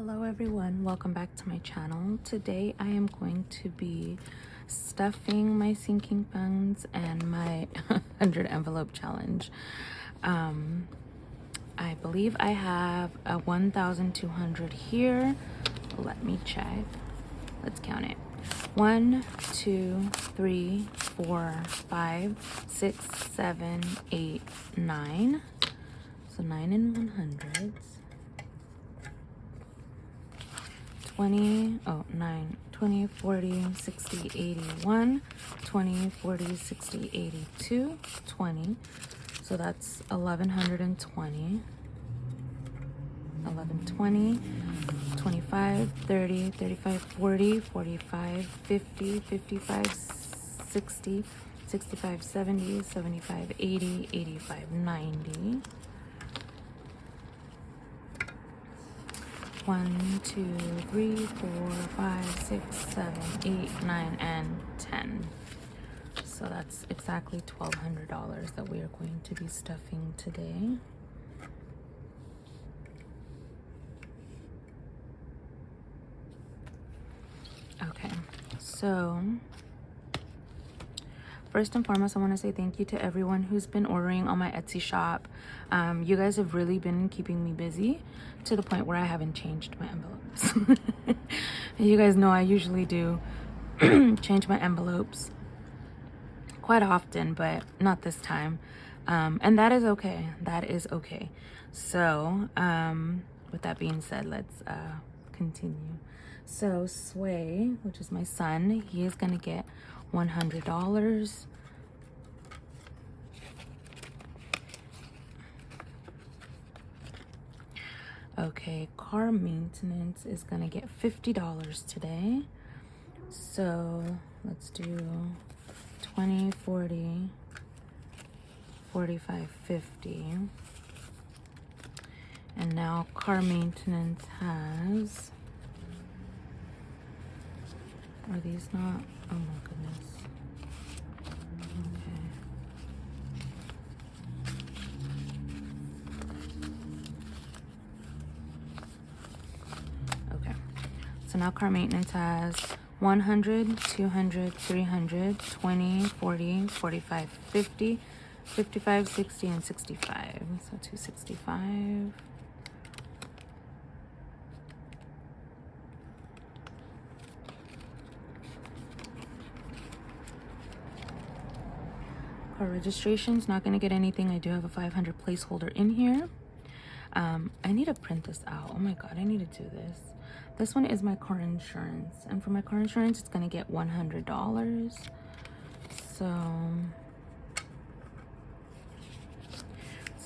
Hello everyone, welcome back to my channel. Today I am going to be stuffing my sinking funds and my 100 envelope challenge. I believe I have a 1,200 here. Let me check. Let's count it. 1, 2, 3, 4, 5, 6, 7, 8, 9. So 9 in 100s. 20, 20, 40, 60, 81, 20, 40, 60, 82, 20. So that's 1,120. 1120, 25, 30, 35, 40, 45, 50, 55, 60, 65, 70, 75, 80, 85, 90. 1, 2, 3, 4, 5, 6, 7, 8, 9, and 10. So that's exactly $1,200 that we are going to be stuffing today. Okay, so first and foremost, I want to say thank you to everyone who's been ordering on my Etsy shop. You guys have really been keeping me busy to the point where I haven't changed my envelopes. You guys know I usually do change my envelopes quite often, but not this time. And that is okay. That is okay. So, with that being said, let's continue. So Sway, which is my son, he is gonna get $100. Okay, car maintenance is gonna get $50 today. So let's do 20, 40, 45, 50. And now car maintenance has, are these not? Oh my goodness. Okay. So now car maintenance has 100, 200, 300, 20, 40, 45, 50, 55, 60, and 65. So 265. Car registration's not gonna get anything. I do have a 500 placeholder in here. I need to print this out. Oh my god, I need to do this. This one is my car insurance, and for my car insurance it's gonna get $100. So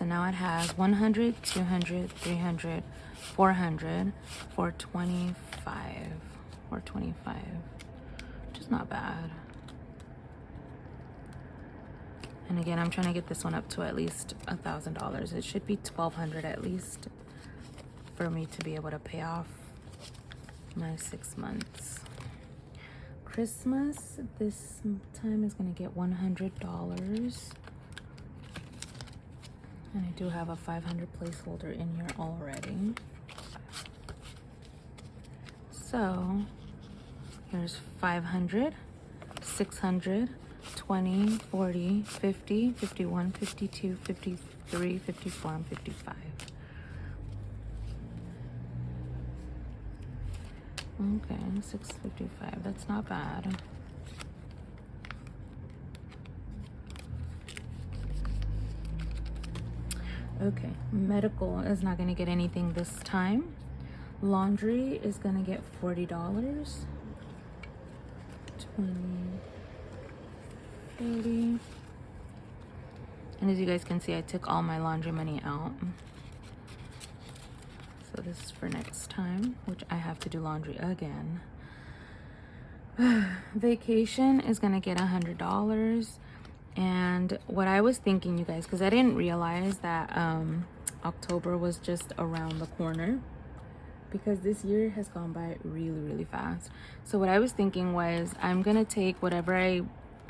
now it has 100, 200, 300, 400, 425, 425, which is not bad. And again, I'm trying to get this one up to at least $1,000. It should be $1,200 at least for me to be able to pay off my 6 months. Christmas this time is going to get $100. And I do have a 500 placeholder in here already. So here's 500, 600, 20, 40, 50, 51, 52, 53, 54, and 55. Okay, 655. That's not bad. Okay, medical is not going to get anything this time. Laundry is going to get $40. 20, 30. And as you guys can see, I took all my laundry money out. So this is for next time, which I have to do laundry again. Vacation is gonna get $100. And what I was thinking, you guys, because I didn't realize that October was just around the corner, because this year has gone by really, really fast. So what I was thinking was, I'm gonna take whatever I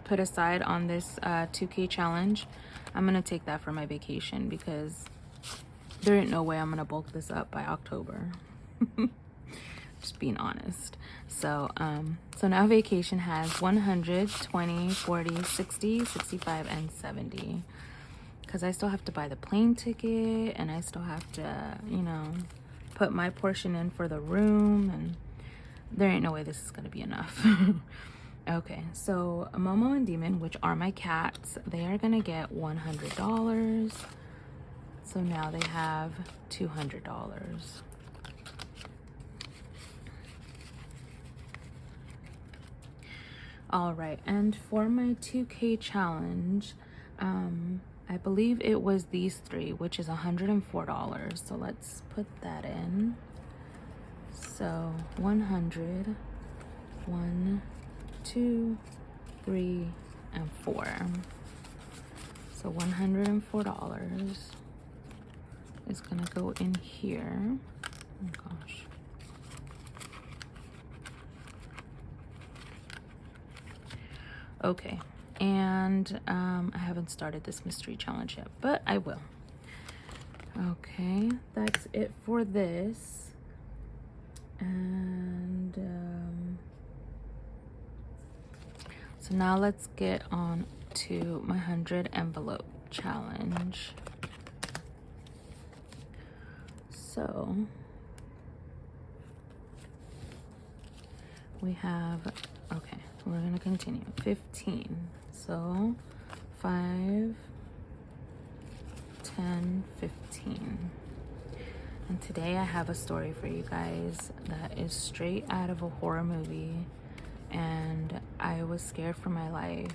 put aside on this 2K challenge, I'm gonna take that for my vacation, because there ain't no way I'm gonna bulk this up by October. just being honest. So so now vacation has 100, 20, 40, 60, 65, and 70. Because I still have to buy the plane ticket, and I still have to, you know, put my portion in for the room, and there ain't no way this is gonna be enough. Okay, so Momo and Demon, which are my cats, they are gonna get $100. So now they have $200. All right, and for my 2K challenge, I believe it was these three, which is $104. So let's put that in. So 100, 1, 2, 3, and 4. So $104 is gonna go in here. Oh gosh. Okay, and I haven't started this mystery challenge yet, but I will. Okay, that's it for this. And so now let's get on to my 100 envelope challenge. So we have, okay, we're gonna continue. 15. So 5, 10, 15. And today I have a story for you guys that is straight out of a horror movie, and I was scared for my life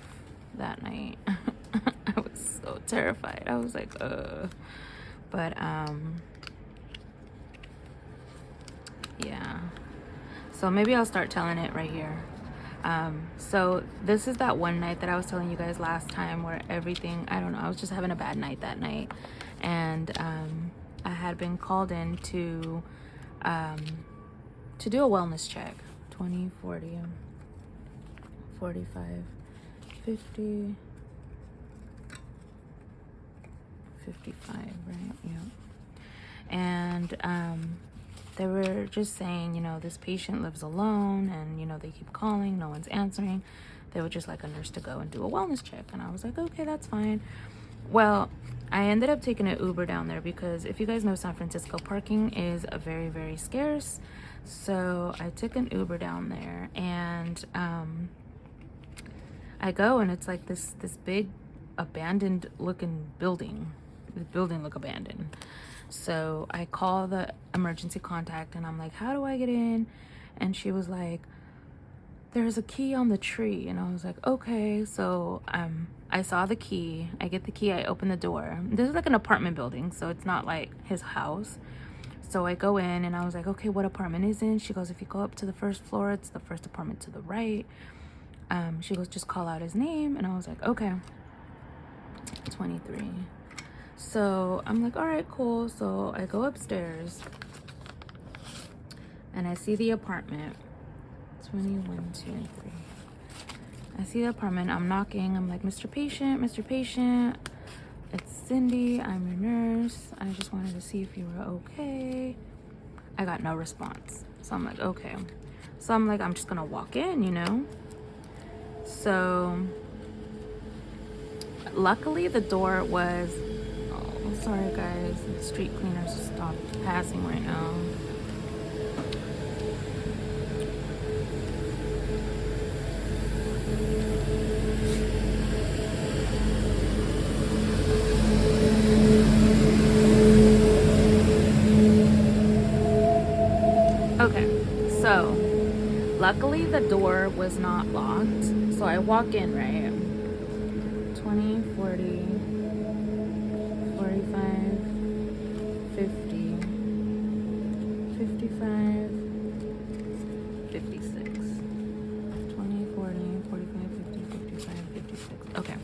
that night. I was so terrified. I was like, but yeah. So maybe I'll start telling it right here. So this is that one night that I was telling you guys last time where everything, I don't know, I was just having a bad night that night, and I had been called in to do a wellness check. 20, 40, 45, 50, 55, right? Yeah. And they were just saying, you know, this patient lives alone, and, you know, they keep calling, no one's answering. They would just like a nurse to go and do a wellness check. And I was like, okay, that's fine. Well, I ended up taking an Uber down there because if you guys know, San Francisco parking is a very, very scarce. So I took an Uber down there, and I go, and it's like this big abandoned looking building. The building look abandoned. So I call the emergency contact, and I'm like, how do I get in? And she was like, there's a key on the tree. And I was like, okay. So I saw the key. I get the key. I open the door. This is like an apartment building, so it's not like his house. So I go in, and I was like, okay, what apartment is in? She goes, if you go up to the first floor, it's the first apartment to the right. She goes, just call out his name. And I was like, okay. 23. So I'm like, all right, cool. So I go upstairs, and I see the apartment. 21, 2, and 3. I see the apartment. I'm knocking. I'm like, Mr. Patient, Mr. Patient. It's Cindy. I'm your nurse. I just wanted to see if you were okay. I got no response. So I'm like, okay. So I'm like, I'm just gonna walk in, you know? So luckily the door was, oh, sorry guys, the street cleaners stopped passing right now. Okay, so luckily the door was not locked. So I walk in, right? 20, 40, 45, 50, 55, 56. 20, 40, 45, 50, 55, 56. Okay.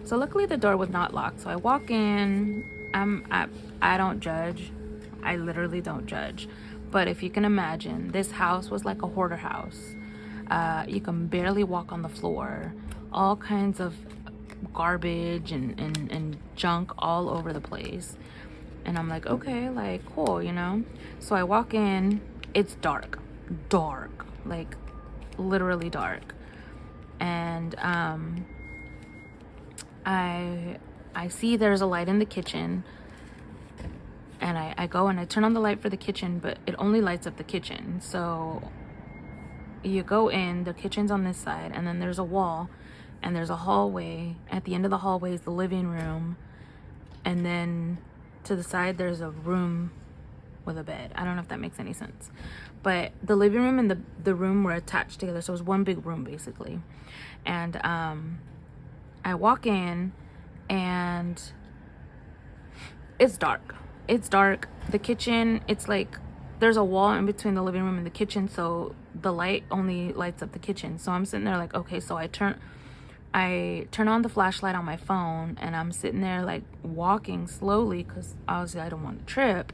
So luckily the door was not locked. So I walk in. I don't judge. I literally don't judge. But if you can imagine, this house was like a hoarder house. You can barely walk on the floor. All kinds of garbage and junk all over the place. And I'm like, okay, like, cool, you know? So I walk in. It's dark. dark, like literally dark. And I see there's a light in the kitchen, and I go and I turn on the light for the kitchen, but it only lights up the kitchen. So you go in, the kitchen's on this side, and then there's a wall, and there's a hallway. At the end of the hallway is the living room, and then to the side there's a room with a bed. I don't know if that makes any sense, but the living room and the room were attached together, so it was one big room basically. And I walk in, and it's dark. It's dark. The kitchen, it's like there's a wall in between the living room and the kitchen, so the light only lights up the kitchen. So I'm sitting there like, okay, so I turn on the flashlight on my phone, and I'm sitting there like walking slowly because obviously I don't want to trip.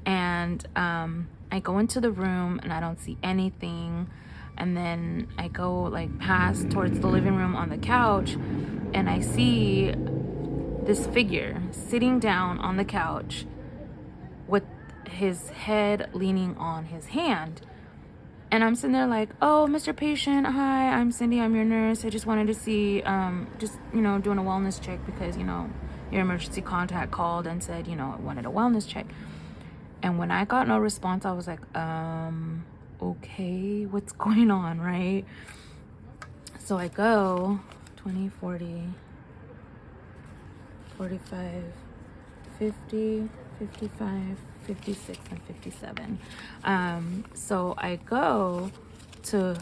And I go into the room and I don't see anything. And then I go like past towards the living room on the couch, and I see this figure sitting down on the couch with his head leaning on his hand. And I'm sitting there like, oh, Mr. Patient, hi, I'm Cindy, I'm your nurse. I just wanted to see, just, you know, doing a wellness check because, you know, your emergency contact called and said, you know, I wanted a wellness check. And when I got no response, I was like, okay, what's going on, right? So I go 20, 40, 45, 50, 55, 56, and 57. So I go to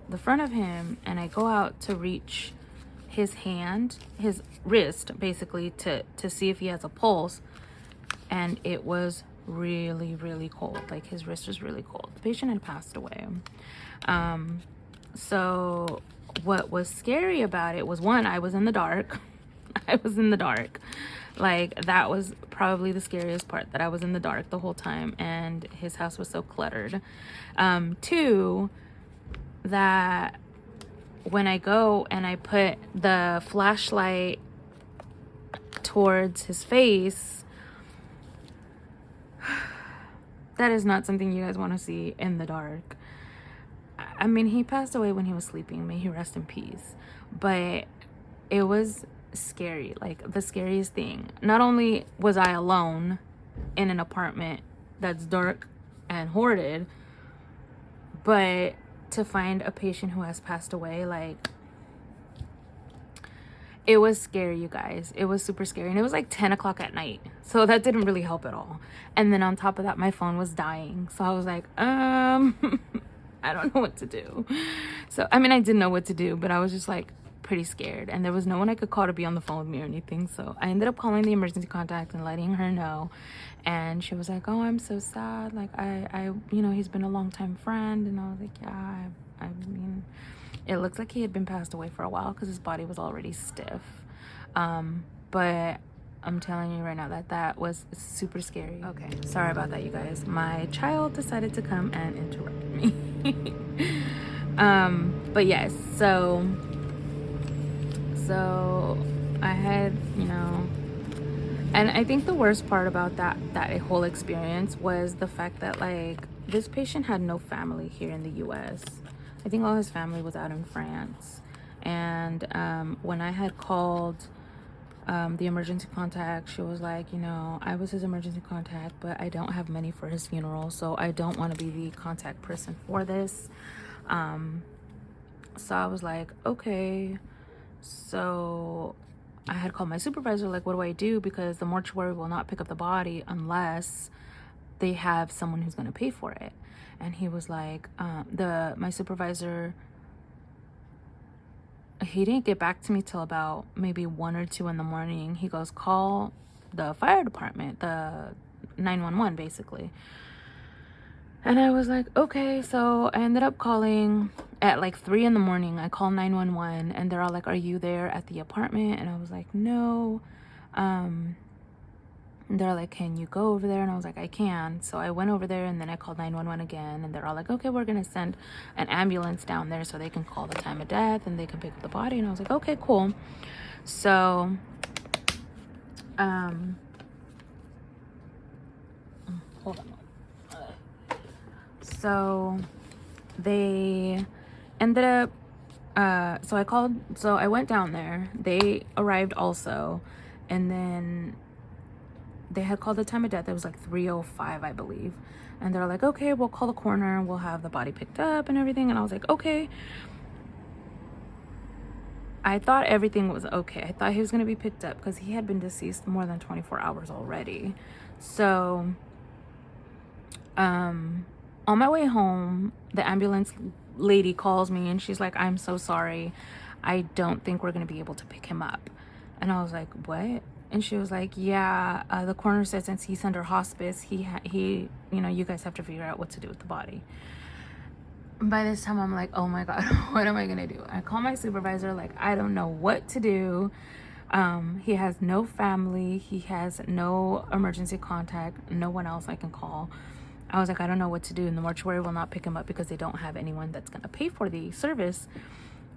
the front of him, and I go out to reach his hand, his wrist, basically, to see if he has a pulse. And it was really, really cold. Like, his wrist was really cold. The patient had passed away. So what was scary about it was, one, I was in the dark. I was in the dark. Like, that was probably the scariest part, that I was in the dark the whole time, and his house was so cluttered. Two, that when I go and I put the flashlight towards his face, that is not something you guys want to see in the dark. I mean, he passed away when he was sleeping. May he rest in peace. But it was scary, like the scariest thing. Not only was I alone in an apartment that's dark and hoarded, but to find a patient who has passed away, like, it was scary, you guys. It was super scary. And it was like 10 o'clock at night, so that didn't really help at all. And then on top of that, my phone was dying, so I was like, I don't know what to do. So I mean, I didn't know what to do, but I was just like pretty scared, and there was no one I could call to be on the phone with me or anything. So I ended up calling the emergency contact and letting her know, and she was like, oh, I'm so sad, like I you know, he's been a long time friend. And I was like, yeah, I mean, it looks like he had been passed away for a while because his body was already stiff. But I'm telling you right now that was super scary. Okay, sorry about that, you guys. My child decided to come and interrupt me. But yes, so I had, you know, and I think the worst part about that whole experience was the fact that, like, this patient had no family here in the US. I think all his family was out in France. And when I had called the emergency contact, she was like, you know, I was his emergency contact, but I don't have money for his funeral, so I don't want to be the contact person for this. So I was like, okay. So I had called my supervisor, like, what do I do? Because the mortuary will not pick up the body unless they have someone who's going to pay for it. And he was like, my supervisor, he didn't get back to me till about maybe 1 or 2 in the morning. He goes, call the fire department, the 911 basically. And I was like, okay. So I ended up calling at like 3 in the morning. I called 911, and they're all like, are you there at the apartment? And I was like, no. And they're like, can you go over there? And I was like, I can. So I went over there, and then I called 911 again, and they're all like, okay, we're gonna send an ambulance down there so they can call the time of death and they can pick up the body. And I was like, okay, cool. So hold on. So they ended up, so I went down there. They arrived also, and then they had called the time of death. It was like 3:05, I believe. And they're like, okay, we'll call the coroner and we'll have the body picked up and everything. And I was like, okay. I thought everything was okay. I thought he was going to be picked up because he had been deceased more than 24 hours already. So, on my way home, the ambulance lady calls me and she's like, I'm so sorry. I don't think we're going to be able to pick him up. And I was like, what? And she was like, yeah, the coroner said since he's under hospice, he you guys have to figure out what to do with the body. By this time, I'm like, oh my God, what am I gonna do? I call my supervisor, like, I don't know what to do. He has no family. He has no emergency contact, no one else I can call. I was like, I don't know what to do. And the mortuary will not pick him up because they don't have anyone that's gonna pay for the service.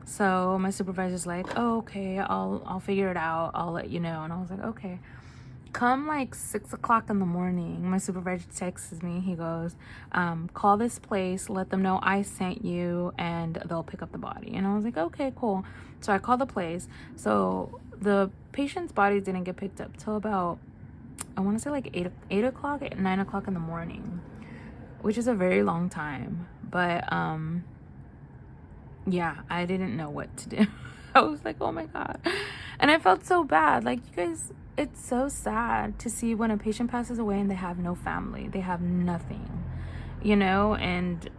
So my supervisor's like, oh, okay, I'll figure it out. I'll let you know. And I was like, okay. Come like 6 o'clock in the morning, my supervisor texts me. He goes, call this place, let them know I sent you, and they'll pick up the body. And I was like, okay, cool. So I called the place. So the patient's body didn't get picked up till about, I want to say like 8 o'clock, 9 o'clock in the morning, which is a very long time. But yeah, I didn't know what to do. I was like, oh my God. And I felt so bad. Like, you guys, it's so sad to see when a patient passes away and they have no family. They have nothing, and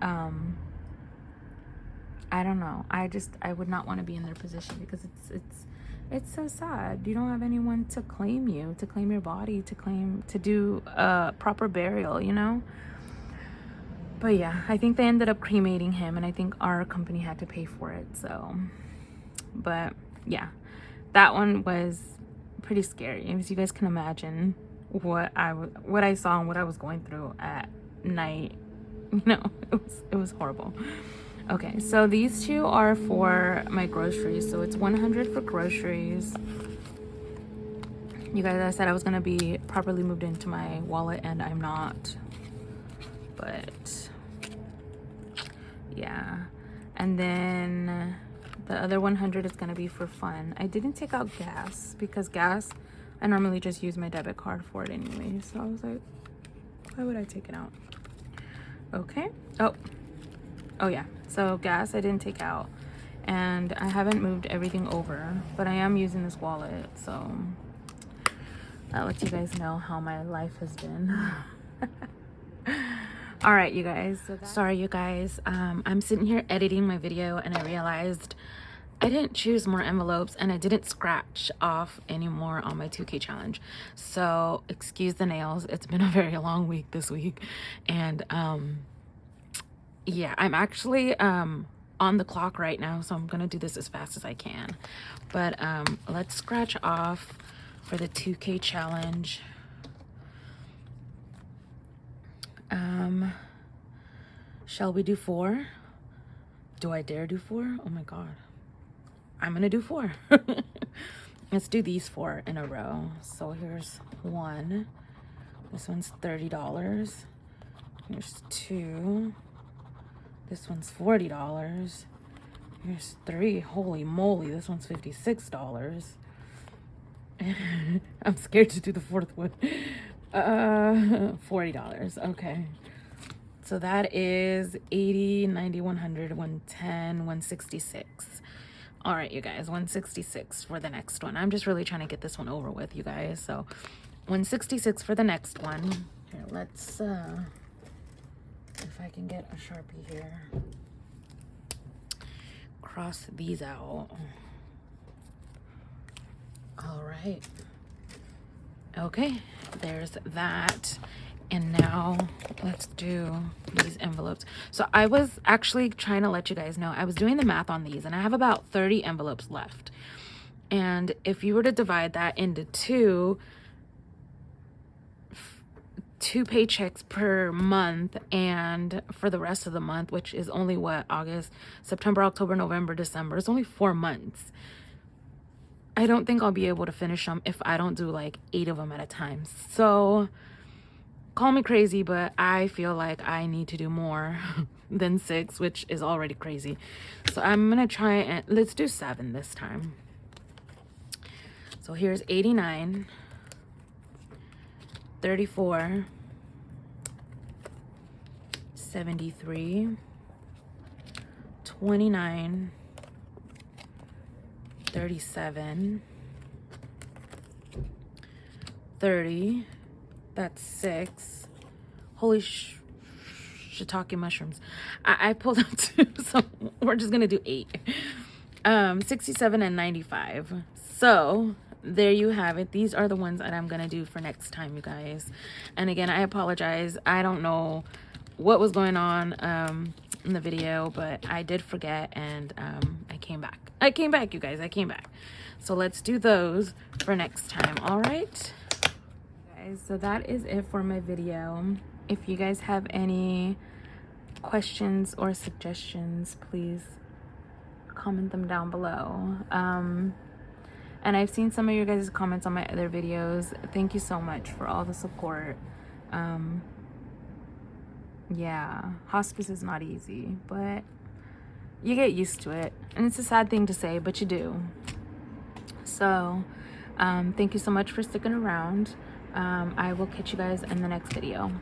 I don't know. I would not want to be in their position because it's so sad. You don't have anyone to claim you, to claim your body, to do a proper burial, But yeah, I think they ended up cremating him, and I think our company had to pay for it. So, but yeah, that one was pretty scary. As you guys can imagine, what I saw and what I was going through at night. It was horrible. Okay, so these two are for my groceries. So it's 100 for groceries. You guys, I said I was gonna be properly moved into my wallet, and I'm not. But yeah, and then the other 100 is gonna be for fun. I didn't take out gas because gas, I normally just use my debit card for it anyway. So I was like, why would I take it out? Okay. Oh yeah. So gas I didn't take out, and I haven't moved everything over, but I am using this wallet. So that lets you guys know how my life has been. All right, you guys. Sorry, you guys. I'm sitting here editing my video, and I realized I didn't choose more envelopes, and I didn't scratch off anymore on my 2K challenge. So excuse the nails. It's been a very long week this week, and yeah, I'm actually on the clock right now, so I'm gonna do this as fast as I can. But let's scratch off for the 2K challenge. Shall we do 4? Do I dare do 4? Oh my God. I'm gonna do 4. Let's do these 4 in a row. So here's 1. This one's $30. Here's 2. This one's $40. Here's 3. Holy moly, this one's $56. I'm scared to do the 4th one. $40. Okay. So that is 80, 90, 100, 110, 166. All right, you guys, 166 for the next one. I'm just really trying to get this one over with, you guys. So 166 for the next one. Here, let's, if I can get a Sharpie here. Cross these out. All right. Okay, there's that. And now let's do these envelopes. So I was actually trying to let you guys know, I was doing the math on these, and I have about 30 envelopes left. And if you were to divide that into two paychecks per month, and for the rest of the month, which is only what, August, September, October, November, December, it's only 4 months. I don't think I'll be able to finish them if I don't do like 8 of them at a time. So call me crazy, but I feel like I need to do more than 6, which is already crazy. So I'm gonna try and let's do 7 this time. So here's 89, 34, 73, 29, 37, 30, that's 6. Holy shiitake mushrooms. I pulled up 2, so we're just gonna do 8. 67 and 95. So there you have it. These are the ones that I'm gonna do for next time, you guys. And again, I apologize. I don't know what was going on in the video, but I did forget, and I came back. You guys. I came back. So let's do those for next time. All right, guys. So that is it for my video. If you guys have any questions or suggestions, please comment them down below. And I've seen some of your guys' comments on my other videos. Thank you so much for all the support. Yeah, hospice is not easy, but you get used to it. And it's a sad thing to say, but you do. So thank you so much for sticking around. I will catch you guys in the next video.